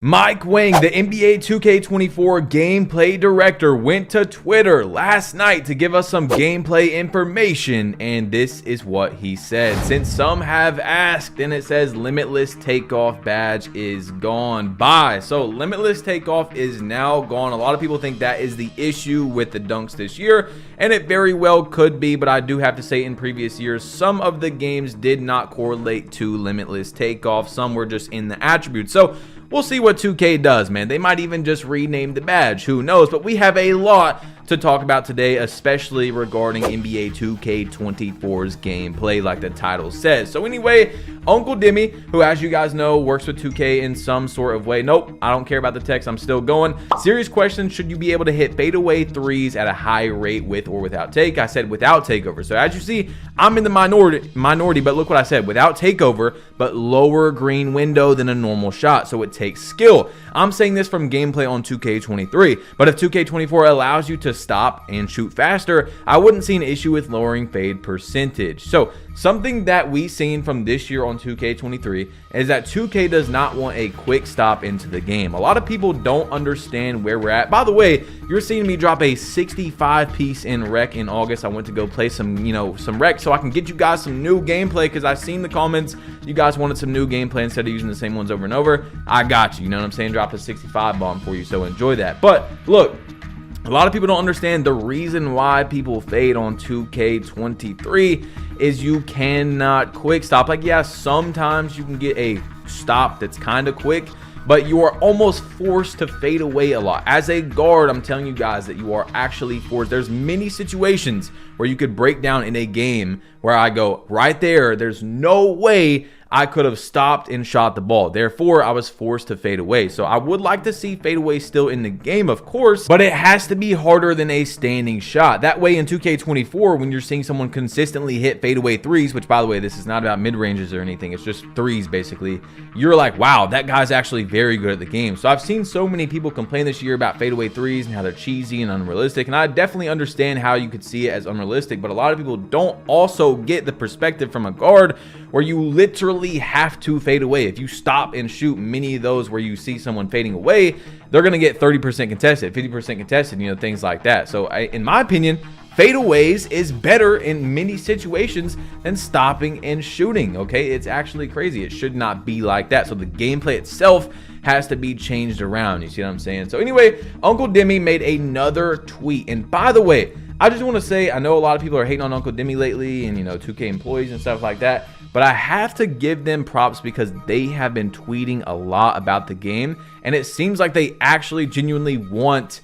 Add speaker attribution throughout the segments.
Speaker 1: Mike Wang, the NBA 2K24 gameplay director, went to Twitter last night to give us some gameplay information, and this is what he said. Since some have asked, and it says Limitless Takeoff badge is gone. Bye. So Limitless Takeoff is now gone. A lot of people think that is the issue with the dunks this year, and it very well could be, but I do have to say in previous years, some of the games did not correlate to Limitless Takeoff. Some were just in the attributes. So we'll see what 2K does, man. They might even just rename the badge. Who knows? But we have a lot to talk about today, especially regarding NBA 2K24's gameplay, like the title says. So anyway, Uncle Demi, who, as you guys know, works with 2K in some sort of way. Nope, I don't care about the text. I'm still going. Serious question: should you be able to hit fadeaway threes at a high rate with or without take? I said without takeover. So as you see, I'm in the minority, but look what I said: without takeover, but lower green window than a normal shot. So it takes skill. I'm saying this from gameplay on 2K23, but if 2K24 allows you to stop and shoot faster, I wouldn't see an issue with lowering fade percentage. So something that we've seen from this year on 2K23 is that 2K does not want a quick stop into the game. A lot of people don't understand where we're at. By the way, you're seeing me drop a 65 piece in rec in August. I went to go play some rec so I can get you guys some new gameplay, because I've seen the comments. You guys wanted some new gameplay instead of using the same ones over and over. I got you. You know what I'm saying? Drop a 65 bomb for you, so enjoy that. But look, a lot of people don't understand the reason why people fade on 2K23 is you cannot quick stop. Like, yeah, sometimes you can get a stop that's kind of quick, but you are almost forced to fade away a lot. As a guard, I'm telling you guys that you are actually forced. There's many situations where you could break down in a game where I go, right there's no way I could have stopped and shot the ball. Therefore, I was forced to fade away. So I would like to see fadeaway still in the game, of course, but it has to be harder than a standing shot. That way in 2K24, when you're seeing someone consistently hit fadeaway threes, which, by the way, this is not about mid-ranges or anything, it's just threes basically, you're like, wow, that guy's actually very good at the game. So I've seen so many people complain this year about fadeaway threes and how they're cheesy and unrealistic, and I definitely understand how you could see it as unrealistic, but a lot of people don't also get the perspective from a guard where you literally have to fade away. If you stop and shoot many of those where you see someone fading away, they're going to get 30% contested, 50% contested, things like that. So in my opinion, fadeaways is better in many situations than stopping and shooting. Okay, it's actually crazy. It should not be like that. So the gameplay itself has to be changed around. You see what I'm saying? So anyway, Uncle Demi made another tweet. And by the way, I just want to say, I know a lot of people are hating on Uncle Demi lately and 2K employees and stuff like that, but I have to give them props because they have been tweeting a lot about the game, and it seems like they actually genuinely want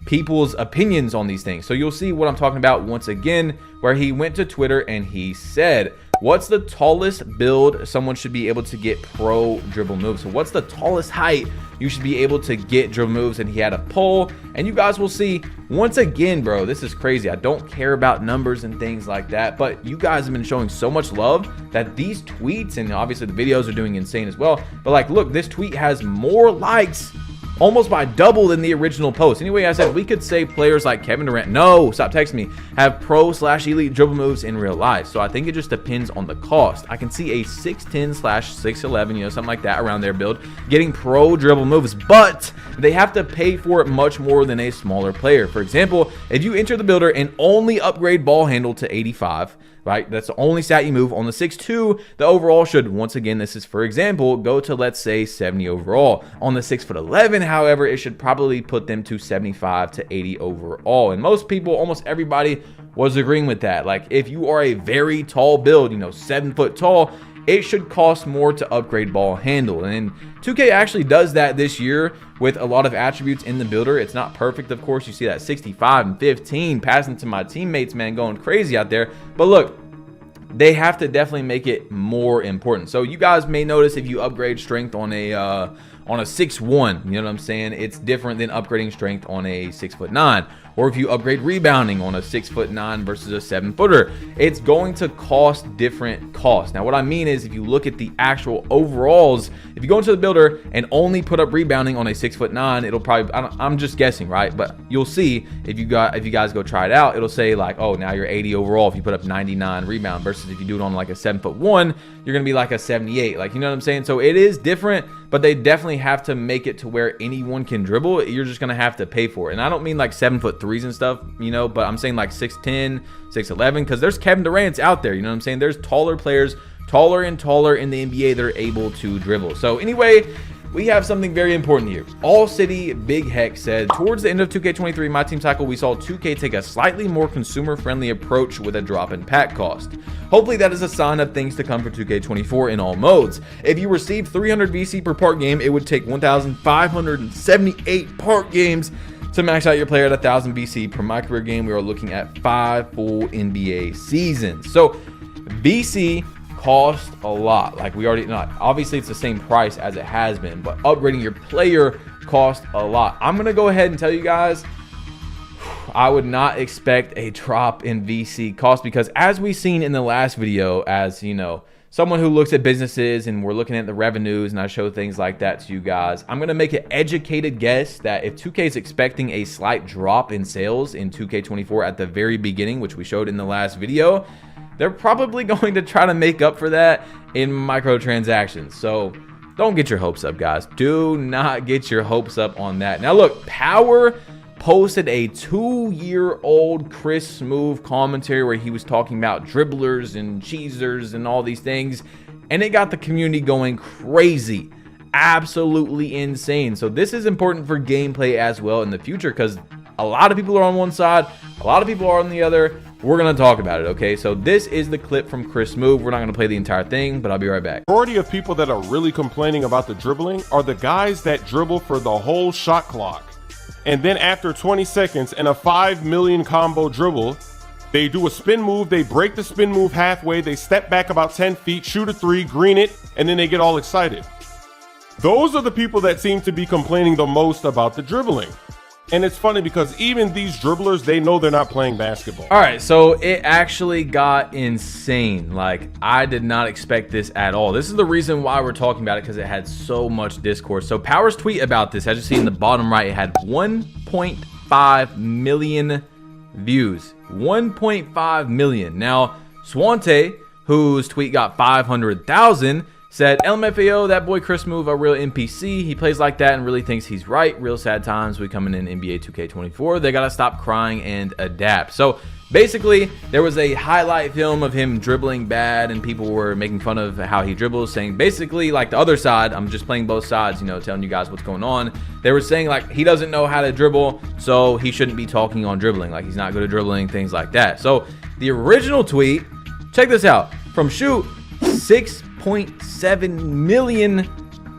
Speaker 1: people's opinions on these things. So you'll see what I'm talking about once again, where he went to Twitter and he said, what's the tallest build someone should be able to get pro dribble moves? So what's the tallest height you should be able to get dribble moves? And he had a poll, and you guys will see once again, bro, this is crazy. I don't care about numbers and things like that, but you guys have been showing so much love that these tweets, and obviously the videos are doing insane as well, but like, look, this tweet has more likes almost by double than the original post. Anyway, I said we could say players like Kevin Durant, no, stop texting me, have pro/elite dribble moves in real life. So I think it just depends on the cost. I can see a 6'10/6'11, something like that around their build, getting pro dribble moves, but they have to pay for it much more than a smaller player. For example, if you enter the builder and only upgrade ball handle to 85, right? That's the only stat you move on the 6'2", the overall should, once again, this is for example, go to, let's say, 70 overall. On the 6'11", however, it should probably put them to 75 to 80 overall. And most people, almost everybody, was agreeing with that. Like, if you are a very tall build, 7 foot tall, it should cost more to upgrade ball handle. And 2K actually does that this year with a lot of attributes in the builder. It's not perfect, of course. You see that 65 and 15 passing to my teammates, man, going crazy out there. But look, they have to definitely make it more important. So you guys may notice if you upgrade strength on a 6'1", you know what I'm saying, it's different than upgrading strength on a 6'9". Or if you upgrade rebounding on a 6'9" versus a 7-footer, it's going to cost different costs. Now, what I mean is, if you look at the actual overalls, if you go into the builder and only put up rebounding on a 6'9", it'll probably, I'm just guessing, right? But you'll see if you guys go try it out, it'll say like, oh, now you're 80 overall if you put up 99 rebound versus versus if you do it on like a 7'1", you're gonna be like a 78. Like, you know what I'm saying? So it is different, but they definitely have to make it to where anyone can dribble. You're just gonna have to pay for it. And I don't mean like 7'3" and stuff, you know, but I'm saying like 6'10", 6'11", because there's Kevin Durant's out there. You know what I'm saying? There's taller players, taller and taller in the NBA that are able to dribble. So anyway, we have something very important here. All City Big Heck said, towards the end of 2K23 My Team cycle, we saw 2K take a slightly more consumer-friendly approach with a drop in pack cost. Hopefully that is a sign of things to come for 2K24 in all modes. If you receive 300 VC per part game, it would take 1,578 part games to max out your player at 1,000 VC per my career game. We are looking at 5 full NBA seasons. So VC cost a lot. Like we already know, obviously it's the same price as it has been, but upgrading your player cost a lot. I'm gonna go ahead and tell you guys, I would not expect a drop in VC cost, because as we seen in the last video, as you know, someone who looks at businesses and we're looking at the revenues and I show things like that to you guys, I'm gonna make an educated guess that if 2K is expecting a slight drop in sales in 2K24 at the very beginning, which we showed in the last video, they're probably going to try to make up for that in microtransactions. So don't get your hopes up, guys. Do not get your hopes up on that. Now look, Power posted a 2-year-old Chris Smooth commentary where he was talking about dribblers and cheesers and all these things, and it got the community going crazy, absolutely insane. So this is important for gameplay as well in the future, because a lot of people are on one side, a lot of people are on the other. We're going to talk about it, okay? So this is the clip from Chris Move. We're not going to play the entire thing, but I'll be right back.
Speaker 2: The majority of people that are really complaining about the dribbling are the guys that dribble for the whole shot clock. And then after 20 seconds and a 5 million combo dribble, they do a spin move, they break the spin move halfway, they step back about 10 feet, shoot a 3, green it, and then they get all excited. Those are the people that seem to be complaining the most about the dribbling. And it's funny because even these dribblers, they know they're not playing basketball.
Speaker 1: All right, so it actually got insane. Like, I did not expect this at all. This is the reason why we're talking about it, because it had so much discourse. So Power's tweet about this, as you see in the bottom right, it had 1.5 million views. 1.5 million. Now, Swante, whose tweet got 500,000, said, LMFAO, that boy Chris Move, a real NPC. He plays like that and really thinks he's right. Real sad times we coming in NBA 2K24. They got to stop crying and adapt. So basically, there was a highlight film of him dribbling bad, and people were making fun of how he dribbles, saying basically like the other side. I'm just playing both sides, you know, telling you guys what's going on. They were saying like he doesn't know how to dribble, so he shouldn't be talking on dribbling. Like he's not good at dribbling, things like that. So the original tweet, check this out, from Shoot, 6.7 million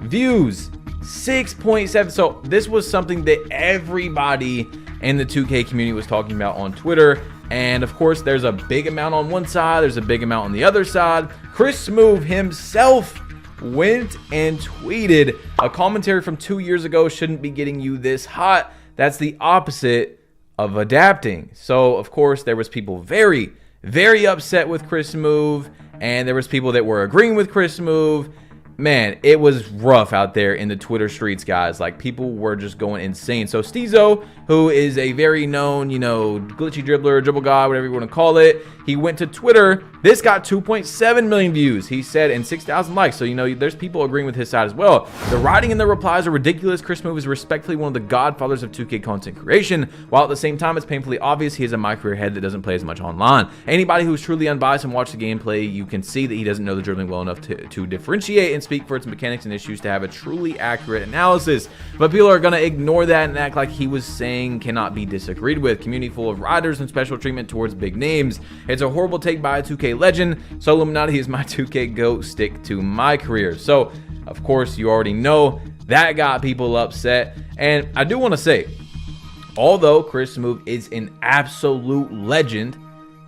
Speaker 1: views. 6.7. So this was something that everybody in the 2K community was talking about on Twitter. And of course, there's a big amount on one side, there's a big amount on the other side. Chris Smooth himself went and tweeted, a commentary from 2 years ago shouldn't be getting you this hot. That's the opposite of adapting. So of course, there was people very, very upset with Chris Move, and there was people that were agreeing with Chris Move. Man, it was rough out there in the Twitter streets, guys. Like, people were just going insane. So Steezo, who is a very known, you know, glitchy dribbler, dribble guy, whatever you want to call it, he went to Twitter. This got 2.7 million views, he said, and 6,000 likes. So, you know, there's people agreeing with his side as well. The writing and the replies are ridiculous. Chris Move is respectfully one of the godfathers of 2K content creation, while at the same time, it's painfully obvious he is a my-career head that doesn't play as much online. Anybody who's truly unbiased and watch the gameplay, you can see that he doesn't know the dribbling well enough to differentiate and speak for its mechanics and issues to have a truly accurate analysis. But people are going to ignore that and act like he was saying cannot be disagreed with. Community full of riders and special treatment towards big names. It's a horrible take by a 2K legend. So Illuminati is my 2K GOAT, stick to my career. So of course you already know that got people upset. And I do want to say, although Chris Smooth is an absolute legend,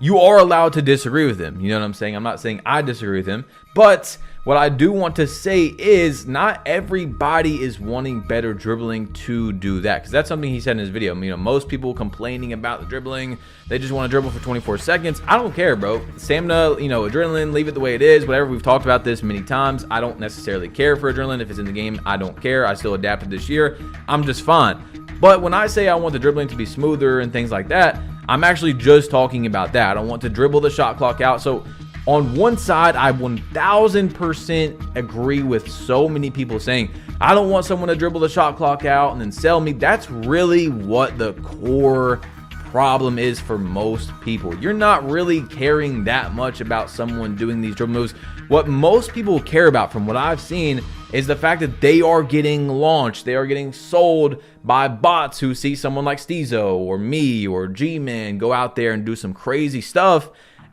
Speaker 1: you are allowed to disagree with him. You know what I'm saying? I'm not saying I disagree with him, but what I do want to say is not everybody is wanting better dribbling to do that, because that's something he said in his video. You know, most people complaining about the dribbling, they just want to dribble for 24 seconds. I don't care, bro. Stamina, you know, adrenaline, leave it the way it is. Whatever, we've talked about this many times. I don't necessarily care for adrenaline. If it's in the game, I don't care. I still adapted this year. I'm just fine. But when I say I want the dribbling to be smoother and things like that, I'm actually just talking about that. I don't want to dribble the shot clock out. So on one side, I 1000% agree with so many people saying, I don't want someone to dribble the shot clock out and then sell me. That's really what the core problem is for most people. You're not really caring that much about someone doing these dribble moves. What most people care about, from what I've seen, is the fact that they are getting launched. They are getting sold by bots who see someone like Steezo or me or G-Man go out there and do some crazy stuff,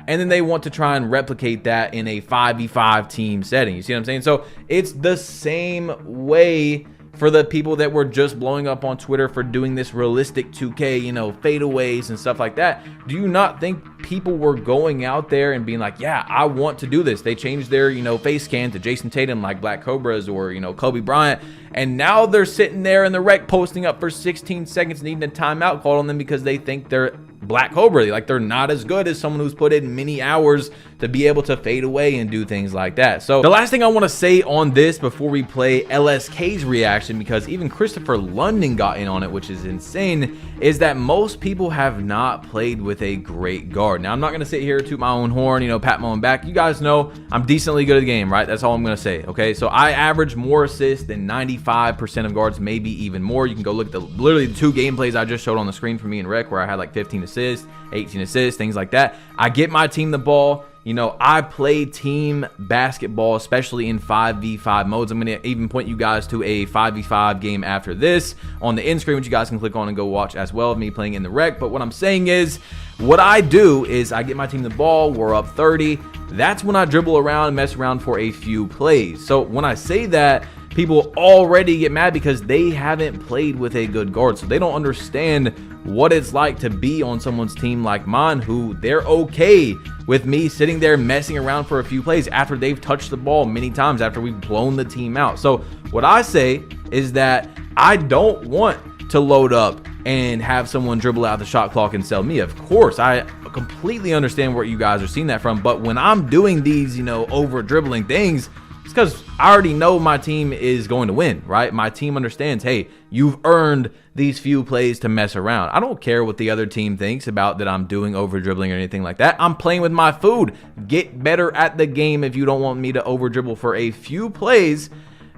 Speaker 1: and then they want to try and replicate that in a 5v5 team setting. You see what I'm saying? So it's the same way for the people that were just blowing up on Twitter for doing this realistic 2K, you know, fadeaways and stuff like that. Do you not think people were going out there and being like, yeah, I want to do this? They changed their, you know, face scan to Jason Tatum like Black Cobras or, you know, Kobe Bryant. And now they're sitting there in the rec posting up for 16 seconds needing a timeout called on them because they think they're Black Cobra. Like, they're not as good as someone who's put in many hours to be able to fade away and do things like that. So the last thing I want to say on this before we play LSK's reaction, because even Christopher London got in on it, which is insane, is that most people have not played with a great guard. Now, I'm not going to sit here toot my own horn, you know, pat my own back. You guys know I'm decently good at the game, right? That's all I'm going to say, okay? So I average more assists than 95% of guards, maybe even more. You can go look at literally the 2 gameplays I just showed on the screen for me in rec, where I had like 15 assists, 18 assists, things like that. I get my team the ball. You know, I play team basketball, especially in 5v5 modes. I'm going to even point you guys to a 5v5 game after this on the end screen, which you guys can click on and go watch as well of me playing in the rec. But what I'm saying is, what I do is I get my team the ball, we're up 30. That's when I dribble around and mess around for a few plays. So when I say that, people already get mad because they haven't played with a good guard. So they don't understand what it's like to be on someone's team like mine, who they're okay with me sitting there messing around for a few plays after they've touched the ball many times, after we've blown the team out. So what I say is that I don't want to load up and have someone dribble out the shot clock and sell me. Of course, I completely understand where you guys are seeing that from. But when I'm doing these, you know, over dribbling things, it's because I already know my team is going to win, right? My team understands, hey, you've earned these few plays to mess around. I don't care what the other team thinks about that I'm doing over dribbling or anything like that. I'm playing with my food. Get better at the game if you don't want me to over dribble for a few plays,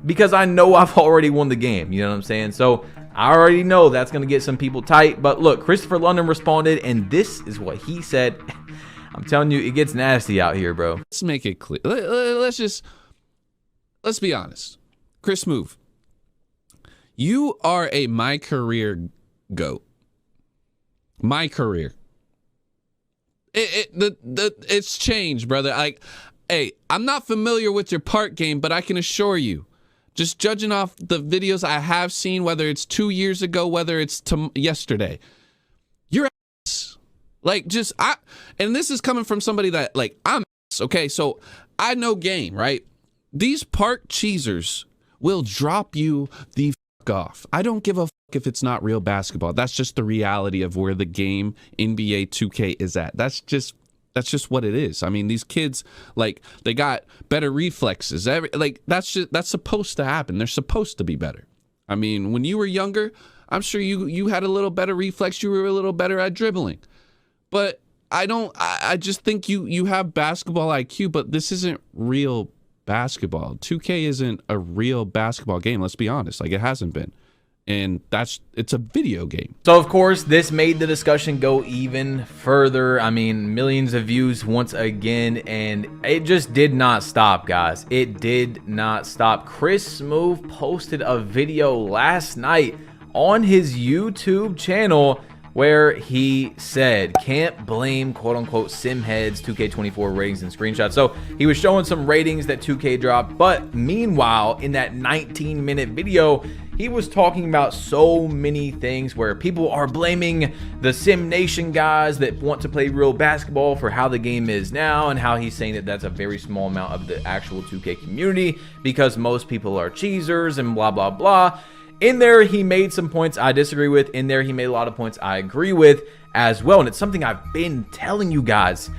Speaker 1: because I know I've already won the game. You know what I'm saying? So I already know that's going to get some people tight. But look, Christopher London responded, and this is what he said. I'm telling you, it gets nasty out here, bro.
Speaker 3: Let's make it clear. Let's be honest. Chris Move, you are a my career GOAT. My career. It's changed, brother. Like, hey, I'm not familiar with your park game, but I can assure you, just judging off the videos I have seen, whether it's 2 years ago, whether it's yesterday, you're ass. Like, and this is coming from somebody that, like, I'm ass, okay? So I know game, right? These park cheesers will drop you the fuck off. I don't give a fuck if it's not real basketball. That's just the reality of where the game NBA 2K is at. That's just what it is. I mean, these kids, like, they got better reflexes. That's supposed to happen. They're supposed to be better. I mean, when you were younger, I'm sure you had a little better reflex. You were a little better at dribbling. But I just think you have basketball IQ, but this isn't real basketball. 2K isn't a real basketball game, let's be honest. Like, it hasn't been. And it's a video game.
Speaker 1: So of course, this made the discussion go even further. I mean, millions of views once again, and it just did not stop, guys. It did not stop. Chris Smooth posted a video last night on his YouTube channel where he said, can't blame quote-unquote simheads 2K24 ratings and screenshots. So he was showing some ratings that 2K dropped, but meanwhile, in that 19-minute video, he was talking about so many things where people are blaming the Sim Nation guys that want to play real basketball for how the game is now, and how he's saying that that's a very small amount of the actual 2K community because most people are cheesers and blah, blah, blah. In there, he made some points I disagree with. In there, he made a lot of points I agree with as well. And it's something I've been telling you guys.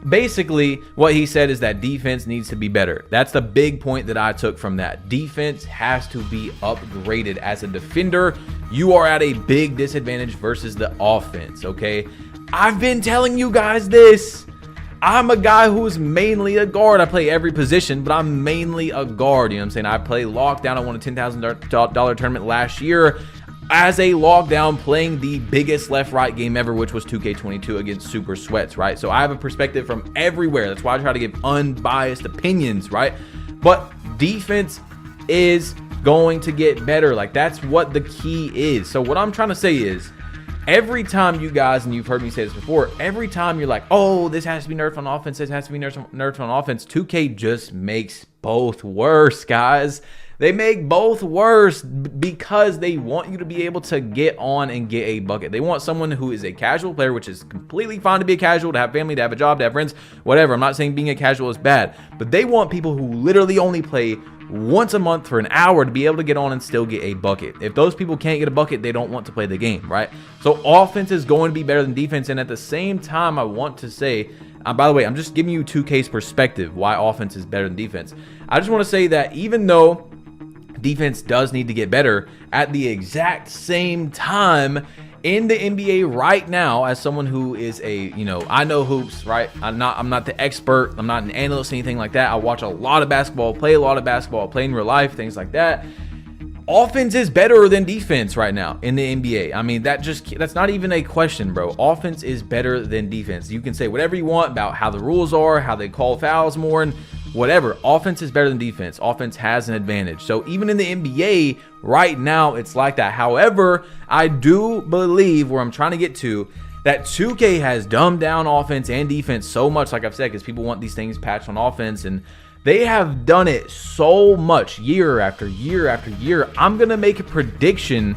Speaker 1: Basically, what he said is that defense needs to be better. That's the big point that I took from that. Defense has to be upgraded. As a defender, you are at a big disadvantage versus the offense, okay? I've been telling you guys this. I'm a guy who's mainly a guard. I play every position, but I'm mainly a guard. You know what I'm saying? I play lockdown. I won a $10,000 tournament last year as a lockdown, playing the biggest left-right game ever, which was 2K22 against Super Sweats, right? So I have a perspective from everywhere. That's why I try to give unbiased opinions, right? But defense is going to get better. Like, that's what the key is. So what I'm trying to say is, every time you guys, and you've heard me say this before, every time you're like, oh, this has to be nerfed on offense, this has to be nerfed on offense, 2K just makes both worse, guys. They make both worse because they want you to be able to get on and get a bucket. They want someone who is a casual player, which is completely fine to be a casual, to have family, to have a job, to have friends, whatever. I'm not saying being a casual is bad, but they want people who literally only play once a month for an hour to be able to get on and still get a bucket. If those people can't get a bucket, they don't want to play the game, right? So offense is going to be better than defense. And at the same time, I want to say, by the way, I'm just giving you 2K's perspective why offense is better than defense. I just want to say that even though defense does need to get better, at the exact same time, in the NBA right now, as someone who is I know hoops, right? I'm not the expert. I'm not an analyst, anything like that. I watch a lot of basketball, play a lot of basketball, play in real life, things like that. Offense is better than defense right now in the NBA. I mean, that's not even a question, bro. Offense is better than defense. You can say whatever you want about how the rules are, how they call fouls more, and whatever. Offense is better than defense. Offense has an advantage. So even in the NBA right now, it's like that. However, I do believe, where I'm trying to get to, that 2K has dumbed down offense and defense so much, like I've said, because people want these things patched on offense, and they have done it so much year after year after year. I'm going to make a prediction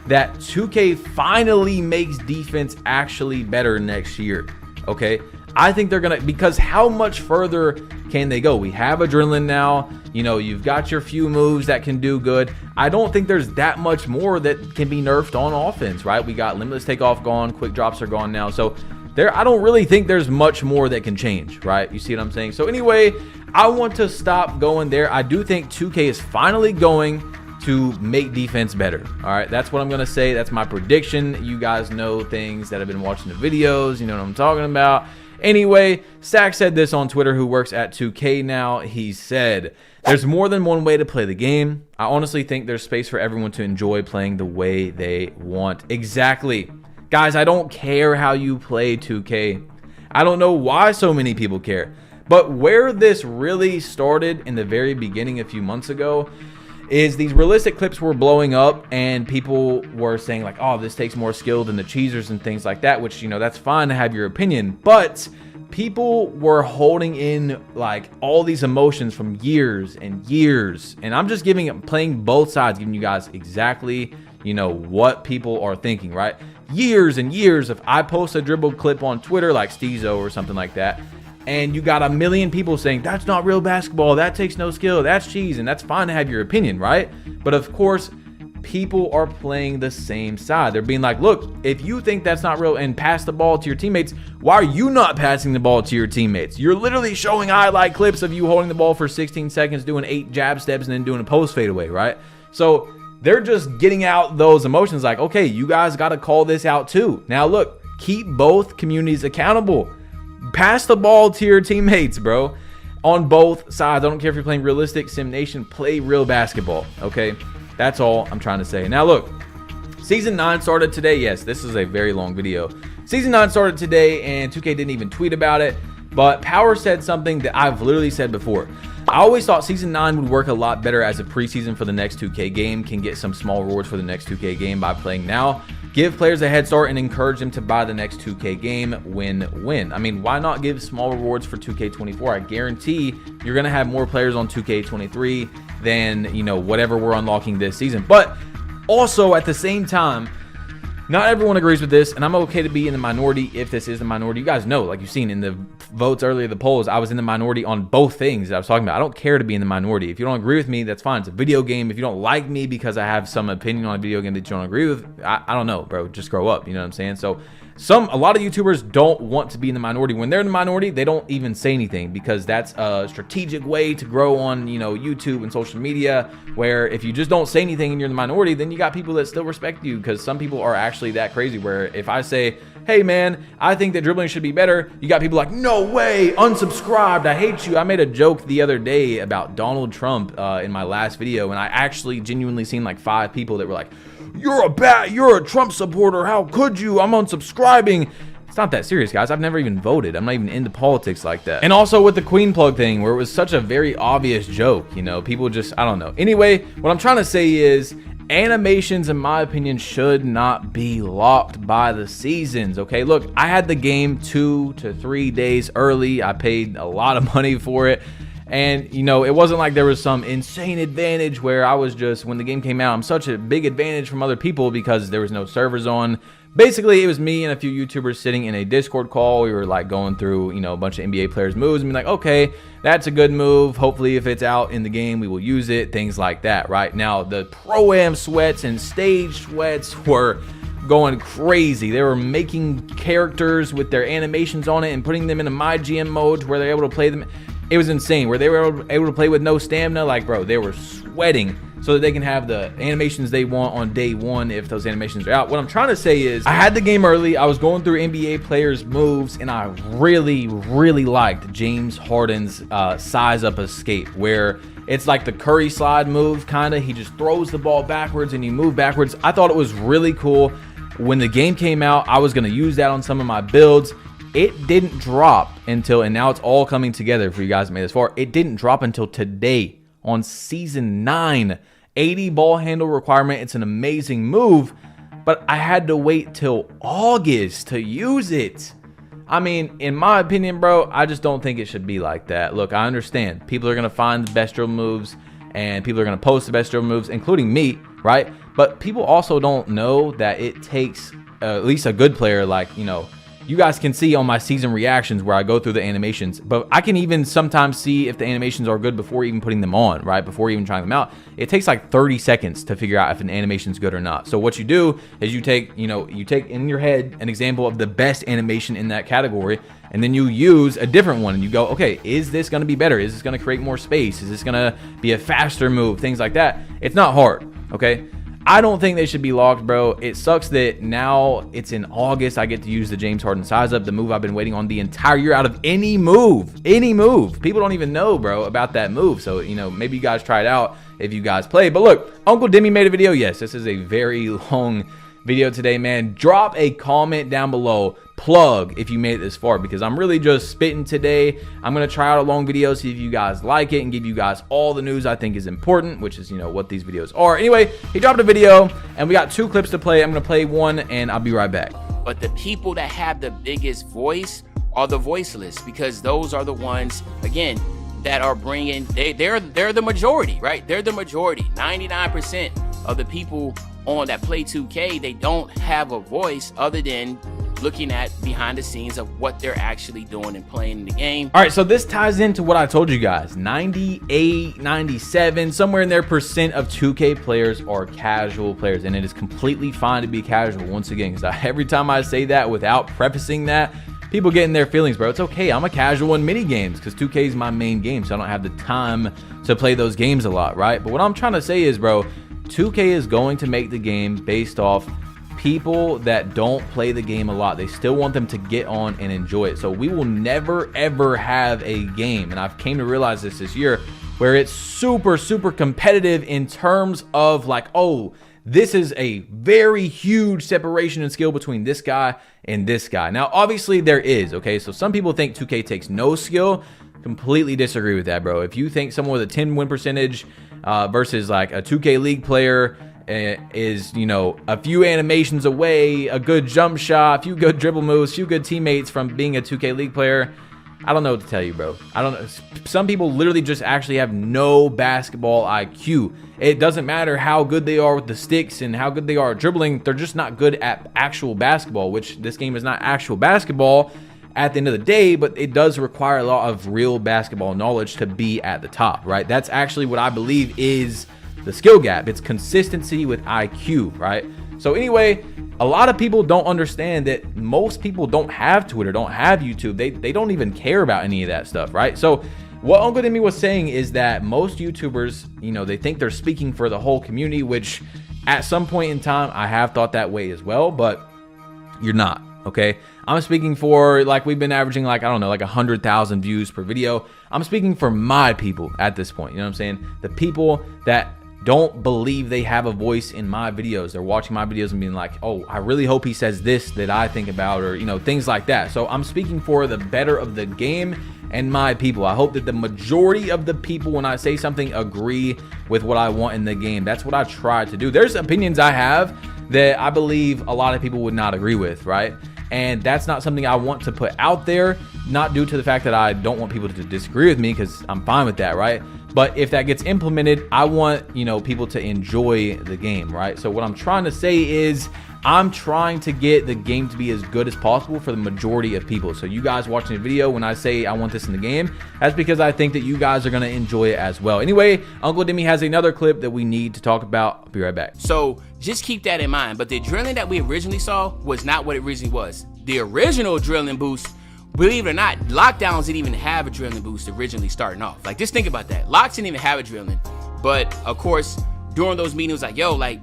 Speaker 1: that 2K finally makes defense actually better next year. Okay? I think they're going to, because how much further can they go? We have Adrenaline now. You know, you've got your few moves that can do good. I don't think there's that much more that can be nerfed on offense, right? We got Limitless Takeoff gone. Quick drops are gone now. So I don't really think there's much more that can change, right? You see what I'm saying? So anyway, I want to stop going there. I do think 2K is finally going to make defense better. All right, that's what I'm going to say. That's my prediction. You guys know things that have been watching the videos. You know what I'm talking about. Anyway, Stack said this on Twitter, who works at 2K now. He said, there's more than one way to play the game. I honestly think there's space for everyone to enjoy playing the way they want. Exactly. Guys, I don't care how you play 2K. I don't know why so many people care. But where this really started in the very beginning a few months ago is these realistic clips were blowing up, and people were saying like, oh, this takes more skill than the cheesers and things like that, which, you know, that's fine to have your opinion, but people were holding in like all these emotions from years and years, and I'm just playing both sides, giving you guys exactly, you know, what people are thinking, right? Years and years of, I post a dribble clip on Twitter like Steezo or something like that, and you got a million people saying, that's not real basketball, that takes no skill, that's cheese, and that's fine to have your opinion, right? But of course, people are playing the same side. They're being like, look, if you think that's not real and pass the ball to your teammates, why are you not passing the ball to your teammates? You're literally showing highlight clips of you holding the ball for 16 seconds, doing 8 jab steps, and then doing a post fadeaway, right? So they're just getting out those emotions like, okay, you guys got to call this out too. Now look, keep both communities accountable. Pass the ball to your teammates, bro, on both sides. I don't care if you're playing realistic, Sim Nation, play real basketball, okay? That's all I'm trying to say. Now look, Season 9 started today. Yes, this is a very long video. Season 9 started today, and 2K didn't even tweet about it, but Power said something that I've literally said before. I always thought Season 9 would work a lot better as a preseason for the next 2K game, can get some small rewards for the next 2K game by playing now. Give players a head start and encourage them to buy the next 2K game, win-win. I mean, why not give small rewards for 2K24? I guarantee you're going to have more players on 2K23 than, you know, whatever we're unlocking this season. But also at the same time, not everyone agrees with this, and I'm okay to be in the minority if this is the minority. You guys know, like you've seen in the votes earlier, the polls, I was in the minority on both things that I was talking about. I don't care to be in the minority. If you don't agree with me, that's fine. It's a video game. If you don't like me because I have some opinion on a video game that you don't agree with, I don't know, bro. Just grow up. You know what I'm saying? So a lot of YouTubers don't want to be in the minority. When they're in the minority, they don't even say anything because that's a strategic way to grow on, you know, YouTube and social media, where if you just don't say anything and you're in the minority, then you got people that still respect you, because some people are actually that crazy where if I say, hey man, I think that dribbling should be better, you got people like, no no way, unsubscribed, I hate you. I made a joke the other day about Donald Trump in my last video, and I actually genuinely seen like 5 people that were like, you're a Trump supporter, how could you, I'm unsubscribing. It's not that serious, guys. I've never even voted. I'm not even into politics like that. And also with the Queen plug thing, where it was such a very obvious joke, you know, people just, I don't know. Anyway, what I'm trying to say is animations, in my opinion, should not be locked by the seasons, okay? Look, I had the game 2 to 3 days early. I paid a lot of money for it. And, you know, it wasn't like there was some insane advantage where I was just, when the game came out, I'm such a big advantage from other people because there was no servers on. Basically, it was me and a few YouTubers sitting in a Discord call. We were like going through, you know, a bunch of NBA players' moves and be like, okay, that's a good move. Hopefully, if it's out in the game, we will use it. Things like that, right? Now, the Pro-Am sweats and stage sweats were going crazy. They were making characters with their animations on it and putting them in a My GM mode where they're able to play them. It was insane. Where they were able to play with no stamina. Like, bro, they were sweating so that they can have the animations they want on day 1 if those animations are out. What I'm trying to say is I had the game early. I was going through NBA players' moves, and I really, really liked James Harden's size up escape, where it's like the Curry slide move, kind of. He just throws the ball backwards and you move backwards. I thought it was really cool. When the game came out, I was going to use that on some of my builds. It didn't drop until, and now it's all coming together for you guys that made this far. It didn't drop until today on Season 9. 80 ball handle requirement. It's an amazing move, but I had to wait till August to use it. I mean, in my opinion, bro, I just don't think it should be like that. Look, I understand. People are going to find the best dribble moves, and people are going to post the best dribble moves, including me, right? But people also don't know that it takes at least a good player like, you know, you guys can see on my season reactions where I go through the animations, but I can even sometimes see if the animations are good before even putting them on, right? Before even trying them out. It takes like 30 seconds to figure out if an animation's good or not. So what you do is you take in your head an example of the best animation in that category, and then you use a different one and you go, okay, is this going to be better? Is this going to create more space? Is this going to be a faster move? Things like that. It's not hard, okay? I don't think they should be locked, bro. It sucks that now it's in August. I get to use the James Harden size up, the move I've been waiting on the entire year out of any move. Any move. People don't even know, bro, about that move. So, you know, maybe you guys try it out if you guys play. But look, Uncle Demi made a video. Yes, this is a very long video today, man. Drop a comment down below. Plug if you made it this far, because I'm really just spitting today. I'm going to try out a long video, see if you guys like it, and give you guys all the news I think is important, which is, you know, what these videos are. Anyway, he dropped a video, and we got 2 clips to play. I'm going to play one, and I'll be right back.
Speaker 4: But the people that have the biggest voice are the voiceless, because those are the ones, again, that are bringing, they're the majority, right? They're the majority. 99% of the people on that play 2K, they don't have a voice other than looking at behind the scenes of what they're actually doing and playing in the game.
Speaker 1: All right, so this ties into what I told you guys. 98, 97, somewhere in there percent of 2K players are casual players, and it is completely fine to be casual, once again, because every time I say that without prefacing that, people get in their feelings, bro. It's okay. I'm a casual in mini games because 2K is my main game, so I don't have the time to play those games a lot, right? But what I'm trying to say is, bro, 2K is going to make the game based off people that don't play the game a lot. They still want them to get on and enjoy it. So we will never ever have a game, and I've came to realize this year, where it's super competitive in terms of like, oh, this is a very huge separation in skill between this guy and this guy. Now obviously there is, okay? So some people think 2K takes no skill. Completely disagree with that, bro. If you think someone with a 10 win percentage versus like a 2K League player is, you know, a few animations away, a good jump shot, a few good dribble moves, a few good teammates from being a 2K League player, I don't know what to tell you, bro. I don't know. Some people literally just actually have no basketball IQ. It doesn't matter how good they are with the sticks and how good they are at dribbling. They're just not good at actual basketball, which this game is not actual basketball at the end of the day, but it does require a lot of real basketball knowledge to be at the top, right? That's actually what I believe is the skill gap. It's consistency with IQ, right? So anyway, a lot of people don't understand that most people don't have Twitter, don't have YouTube. They don't even care about any of that stuff, right? So what Uncle Demi was saying is that most YouTubers, you know, they think they're speaking for the whole community, which at some point in time, I have thought that way as well, but you're not, okay? I'm speaking for, like, we've been averaging, like, I don't know, like 100,000 views per video. I'm speaking for my people at this point. You know what I'm saying? The people that don't believe they have a voice in my videos. They're watching my videos and being like, oh, I really hope he says this that I think about, or, you know, things like that. So I'm speaking for the better of the game and my people. I hope that the majority of the people, when I say something, agree with what I want in the game. That's what I try to do. There's opinions I have that I believe a lot of people would not agree with, right? And that's not something I want to put out there, not due to the fact that I don't want people to disagree with me, because I'm fine with that, right? But if that gets implemented, I want, you know, people to enjoy the game, right? So what I'm trying to say is I'm trying to get the game to be as good as possible for the majority of people. So you guys watching the video, when I say I want this in the game, that's because I think that you guys are going to enjoy it as well. Anyway, Uncle Demi has another clip that we need to talk about. I'll be right back.
Speaker 4: So just keep that in mind. But the drilling that we originally saw was not what it originally was. The original drilling boost, believe it or not, lockdowns didn't even have a drilling boost originally starting off. Like, just think about that. Locks didn't even have a drilling. But of course, during those meetings, like, yo, like,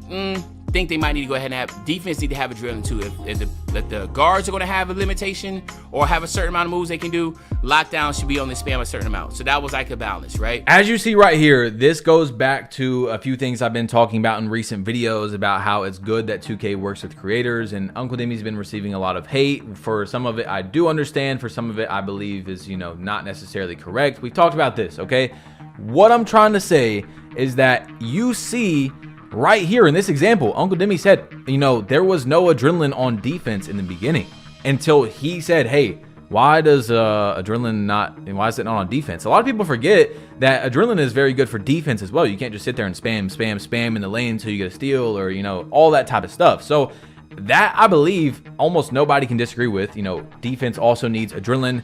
Speaker 4: think they might need to go ahead and have defense need to have a drilling too. If the guards are going to have a limitation or have a certain amount of moves they can do, lockdown should be only spam a certain amount. So that was like a balance, right?
Speaker 1: As you see right here, this goes back to a few things I've been talking about in recent videos about how it's good that 2K works with creators, and Uncle Demi's been receiving a lot of hate. For some of it, I do understand. For some of it, I believe is, you know, not necessarily correct. We've talked about this, okay? What I'm trying to say is that you see right here in this example, Uncle Demi said, you know, there was no adrenaline on defense in the beginning until he said, hey, why does adrenaline not, and why is it not on defense? A lot of people forget that adrenaline is very good for defense as well. You can't just sit there and spam in the lane until you get a steal, or, you know, all that type of stuff. So that, I believe, almost nobody can disagree with. You know, defense also needs adrenaline.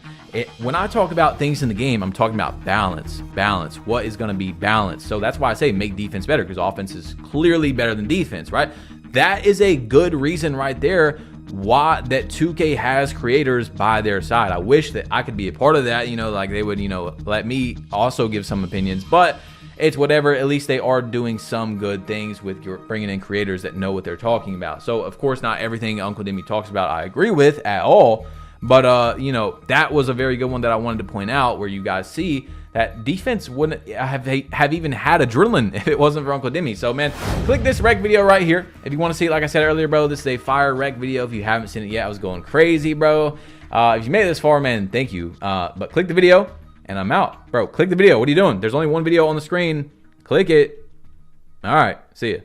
Speaker 1: When I talk about things in the game, I'm talking about balance. What is going to be balanced? So that's why I say make defense better, because offense is clearly better than defense, right? That is a good reason right there why that 2K has creators by their side. I wish that I could be a part of that, you know, like they would, you know, let me also give some opinions, but it's whatever. At least they are doing some good things with bringing in creators that know what they're talking about. So of course, not everything Uncle Demi talks about I agree with at all, but you know, that was a very good one that I wanted to point out, where you guys see that defense wouldn't have even had adrenaline if it wasn't for Uncle Demi. So man, click this rec video right here if you want to see it. Like I said earlier, bro, this is a fire rec video. If you haven't seen it yet, I was going crazy, bro. If you made it this far, man, thank you. But click the video and I'm out, bro. Click the video. What are you doing? There's only one video on the screen. Click it. All right, see ya.